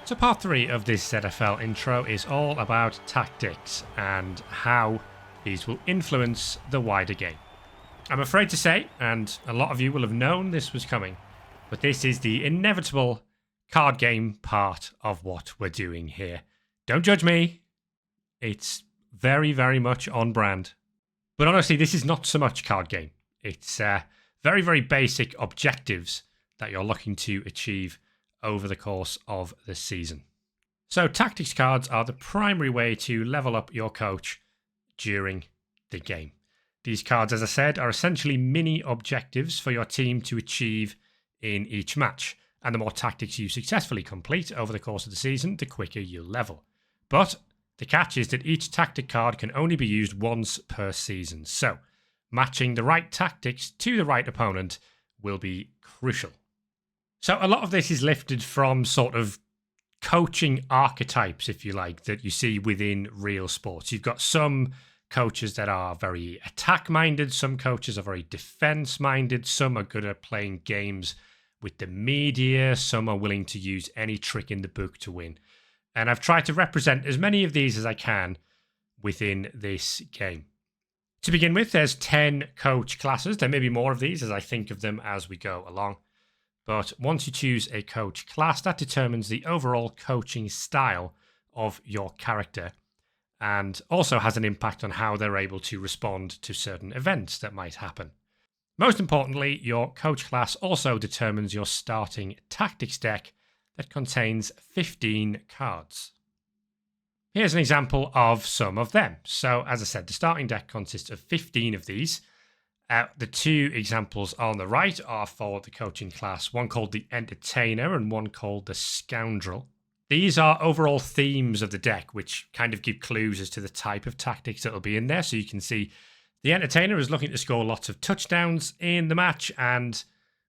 So part 3 of this ZFL intro is all about tactics and how these will influence the wider game. I'm afraid to say, and a lot of you will have known this was coming, but this is the inevitable card game part of what we're doing here. Don't judge me. It's very, very much on brand. But honestly, this is not so much card game. It's very, very basic objectives that you're looking to achieve over the course of the season. So tactics cards are the primary way to level up your coach during the game. These cards, as I said, are essentially mini objectives for your team to achieve in each match. And the more tactics you successfully complete over the course of the season, the quicker you'll level. But the catch is that each tactic card can only be used once per season. So matching the right tactics to the right opponent will be crucial. So a lot of this is lifted from sort of coaching archetypes, if you like, that you see within real sports. You've got some coaches that are very attack-minded, some coaches are very defense-minded, some are good at playing games with the media, some are willing to use any trick in the book to win. And I've tried to represent as many of these as I can within this game. To begin with, there's 10 coach classes. There may be more of these as I think of them as we go along. But once you choose a coach class, that determines the overall coaching style of your character and also has an impact on how they're able to respond to certain events that might happen. Most importantly, your coach class also determines your starting tactics deck that contains 15 cards. Here's an example of some of them. So, as I said, the starting deck consists of 15 of these. The two examples on the right are for the coaching class, one called the Entertainer and one called the Scoundrel. These are overall themes of the deck, which kind of give clues as to the type of tactics that will be in there. So you can see the Entertainer is looking to score lots of touchdowns in the match and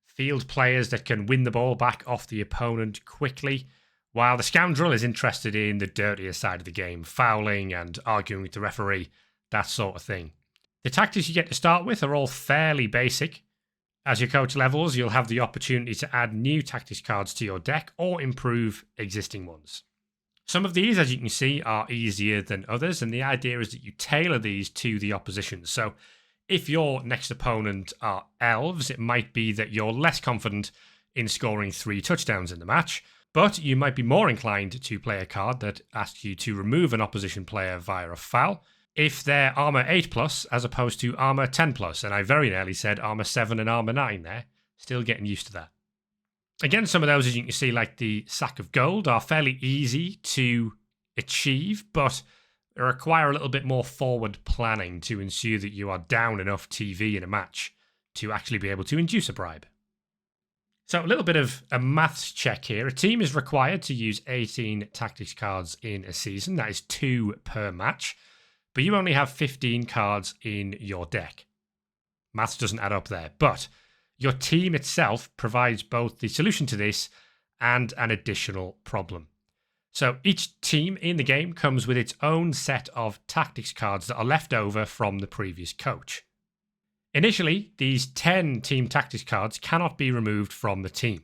field players that can win the ball back off the opponent quickly, while the Scoundrel is interested in the dirtier side of the game, fouling and arguing with the referee, that sort of thing. The tactics you get to start with are all fairly basic. As your coach levels, you'll have the opportunity to add new tactics cards to your deck or improve existing ones. Some of these, as you can see, are easier than others, and the idea is that you tailor these to the opposition. So if your next opponent are elves, it might be that you're less confident in scoring 3 touchdowns in the match, but you might be more inclined to play a card that asks you to remove an opposition player via a foul if they're armor 8+, as opposed to armor 10+, and I very nearly said armor 7 and armor 9 there. Still getting used to that. Again, some of those, as you can see, like the Sack of Gold, are fairly easy to achieve, but require a little bit more forward planning to ensure that you are down enough TV in a match to actually be able to induce a bribe. So a little bit of a maths check here. A team is required to use 18 tactics cards in a season. That is 2 per match. But you only have 15 cards in your deck. Maths doesn't add up there. But your team itself provides both the solution to this and an additional problem. So each team in the game comes with its own set of tactics cards that are left over from the previous coach. Initially, these 10 team tactics cards cannot be removed from the team.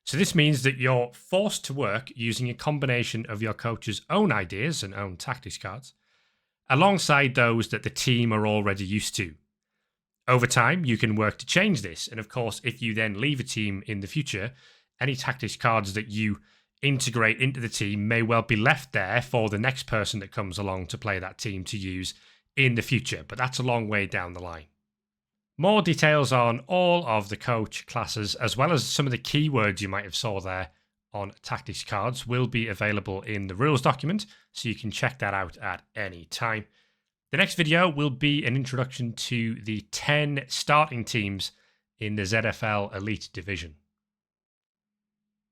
So this means that you're forced to work using a combination of your coach's own ideas and own tactics cards, alongside those that the team are already used to. Over time, you can work to change this, and of course, if you then leave a team in the future, any tactics cards that you integrate into the team may well be left there for the next person that comes along to play that team to use in the future, but that's a long way down the line. More details on all of the coach classes, as well as some of the keywords you might have saw there on tactics cards, will be available in the rules document, so you can check that out at any time. The next video will be an introduction to the 10 starting teams in the ZFL Elite Division.